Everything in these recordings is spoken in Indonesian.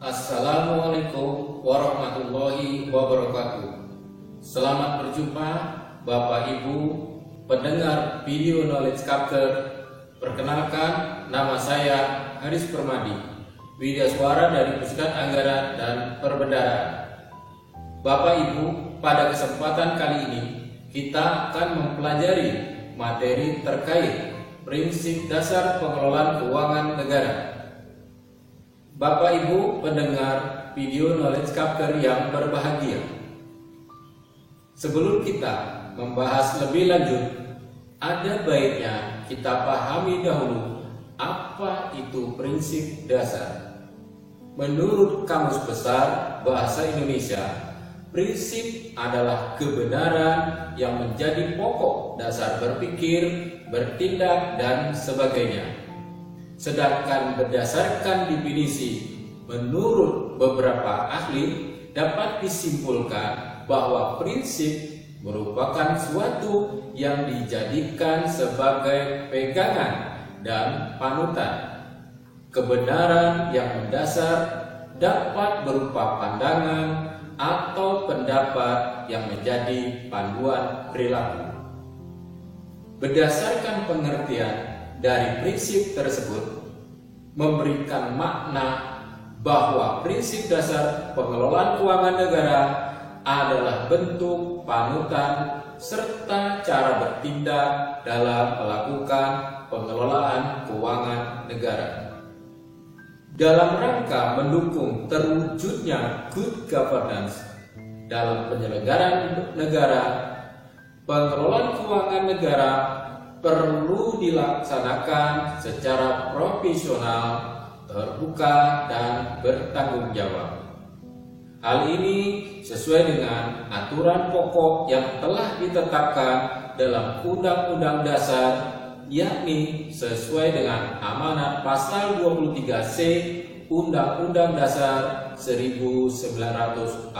Assalamualaikum warahmatullahi wabarakatuh. Selamat berjumpa Bapak Ibu pendengar video Knowledge Capture. Perkenalkan, nama saya Haris Permadi, Widya Suara dari Pusat Anggaran dan Perbendaharaan. Bapak Ibu, pada kesempatan kali ini kita akan mempelajari materi terkait prinsip dasar pengelolaan keuangan negara. Bapak Ibu pendengar video Knowledge Capture yang berbahagia, sebelum kita membahas lebih lanjut, ada baiknya kita pahami dahulu apa itu prinsip dasar. Menurut Kamus Besar Bahasa Indonesia, prinsip adalah kebenaran yang menjadi pokok dasar berpikir, bertindak, dan sebagainya. Sedangkan berdasarkan definisi menurut beberapa ahli dapat disimpulkan bahwa prinsip merupakan suatu yang dijadikan sebagai pegangan dan panutan. Kebenaran yang mendasar dapat berupa pandangan atau pendapat yang menjadi panduan perilaku. Berdasarkan pengertian dari prinsip tersebut, memberikan makna bahwa prinsip dasar pengelolaan keuangan negara adalah bentuk panutan serta cara bertindak dalam melakukan pengelolaan keuangan negara. Dalam rangka mendukung terwujudnya good governance dalam penyelenggaraan negara, pengelolaan keuangan negara perlu dilaksanakan secara profesional, terbuka, dan bertanggung jawab. Hal ini sesuai dengan aturan pokok yang telah ditetapkan dalam Undang-Undang Dasar, yakni sesuai dengan amanat pasal 23C Undang-Undang Dasar 1945.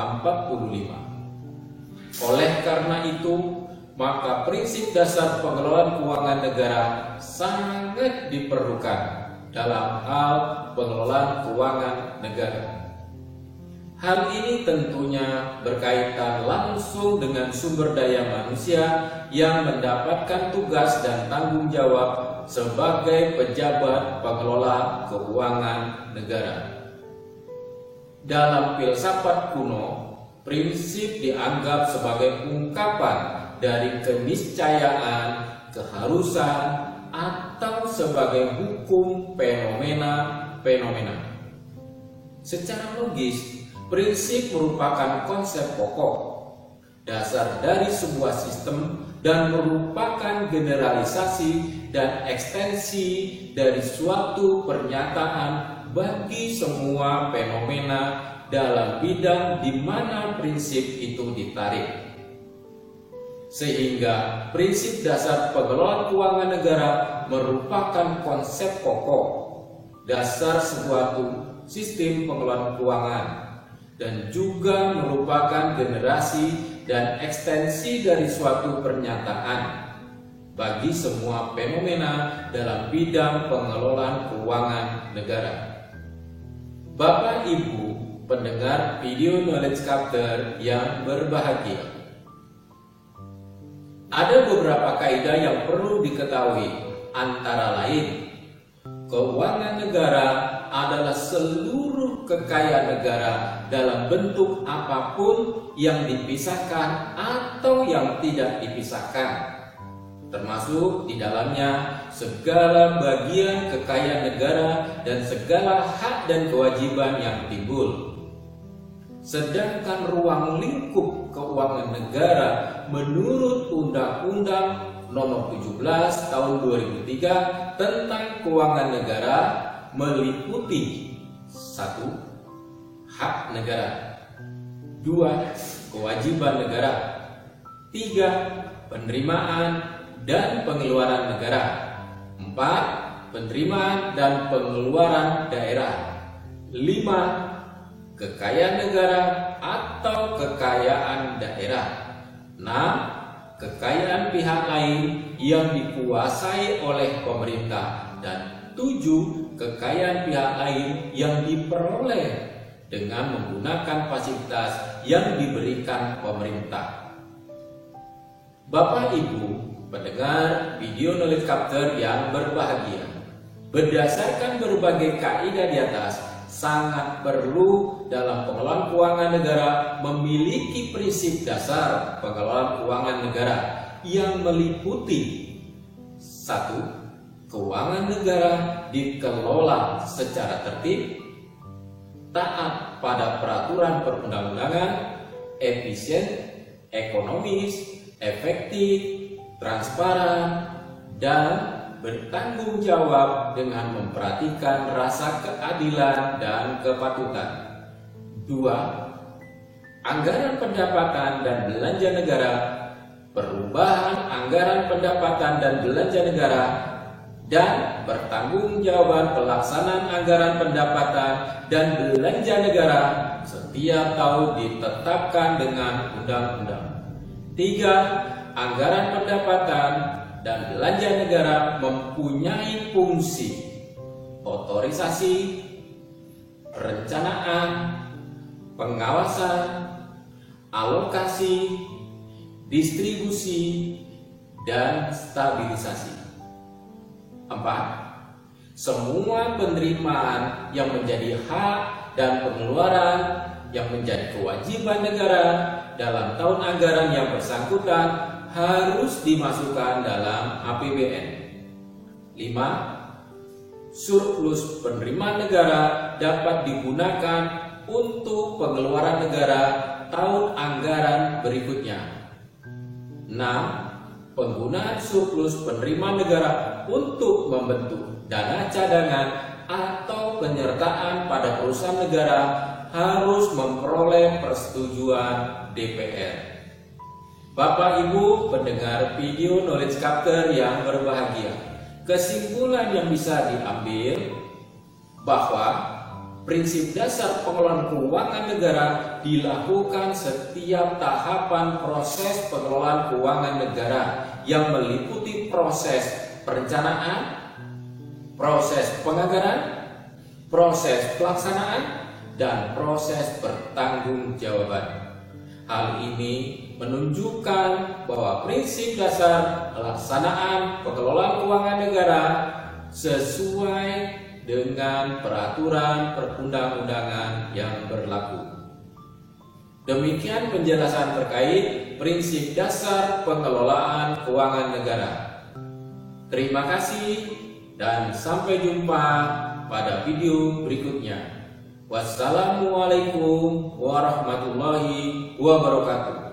Oleh karena itu, maka prinsip dasar pengelolaan keuangan negara sangat diperlukan dalam hal pengelolaan keuangan negara. Hal ini tentunya berkaitan langsung dengan sumber daya manusia yang mendapatkan tugas dan tanggung jawab sebagai pejabat pengelola keuangan negara. Dalam filsafat kuno, prinsip dianggap sebagai ungkapan dari keniscayaan, keharusan, atau sebagai hukum fenomena-fenomena. Secara logis, prinsip merupakan konsep pokok, dasar dari sebuah sistem, dan merupakan generalisasi dan ekstensi dari suatu pernyataan bagi semua fenomena dalam bidang di mana prinsip itu ditarik. Sehingga prinsip dasar pengelolaan keuangan negara merupakan konsep pokok, dasar suatu sistem pengelolaan keuangan, dan juga merupakan generasi dan ekstensi dari suatu pernyataan bagi semua fenomena dalam bidang pengelolaan keuangan negara. Bapak Ibu pendengar video Knowledge Capture yang berbahagia, ada beberapa kaidah yang perlu diketahui, antara lain, keuangan negara adalah seluruh kekayaan negara dalam bentuk apapun yang dipisahkan atau yang tidak dipisahkan, termasuk di dalamnya segala bagian kekayaan negara dan segala hak dan kewajiban yang timbul. Sedangkan ruang lingkup keuangan negara menurut Undang-Undang Nomor 17 Tahun 2003 tentang Keuangan Negara meliputi 1. Hak negara, 2. Kewajiban negara, 3. Penerimaan dan pengeluaran negara, 4. Penerimaan dan pengeluaran daerah, 5. Kekayaan negara atau kekayaan daerah, 6. Kekayaan pihak lain yang dikuasai oleh pemerintah, dan 7. Kekayaan pihak lain yang diperoleh dengan menggunakan fasilitas yang diberikan pemerintah. Bapak Ibu pendengar video knowledge capture yang berbahagia, berdasarkan berbagai kaidah di atas, sangat perlu dalam pengelolaan keuangan negara memiliki prinsip dasar pengelolaan keuangan negara yang meliputi: 1. Keuangan negara dikelola secara tertib, taat pada peraturan perundang-undangan, efisien, ekonomis, efektif, transparan, dan bertanggung jawab dengan memperhatikan rasa keadilan dan kepatutan. 2. Anggaran pendapatan dan belanja negara, perubahan anggaran pendapatan dan belanja negara, dan pertanggungjawaban pelaksanaan anggaran pendapatan dan belanja negara setiap tahun ditetapkan dengan undang-undang. 3. Anggaran pendapatan dan belanja negara mempunyai fungsi otorisasi, perencanaan, pengawasan, alokasi, distribusi, dan stabilisasi. 4. Semua penerimaan yang menjadi hak dan pengeluaran yang menjadi kewajiban negara dalam tahun anggaran yang bersangkutan harus dimasukkan dalam APBN. 5. Surplus penerimaan negara dapat digunakan untuk pengeluaran negara tahun anggaran berikutnya. 6. Penggunaan surplus penerimaan negara untuk membentuk dana cadangan atau penyertaan pada perusahaan negara harus memperoleh persetujuan DPR. Bapak Ibu pendengar video knowledge capture yang berbahagia, kesimpulan yang bisa diambil bahwa prinsip dasar pengelolaan keuangan negara dilakukan setiap tahapan proses pengelolaan keuangan negara yang meliputi proses perencanaan, proses penganggaran, proses pelaksanaan, dan proses pertanggungjawaban. Hal ini menunjukkan bahwa prinsip dasar pelaksanaan pengelolaan keuangan negara sesuai dengan peraturan perundang-undangan yang berlaku. Demikian penjelasan terkait prinsip dasar pengelolaan keuangan negara. Terima kasih dan sampai jumpa pada video berikutnya. Wassalamualaikum warahmatullahi wabarakatuh.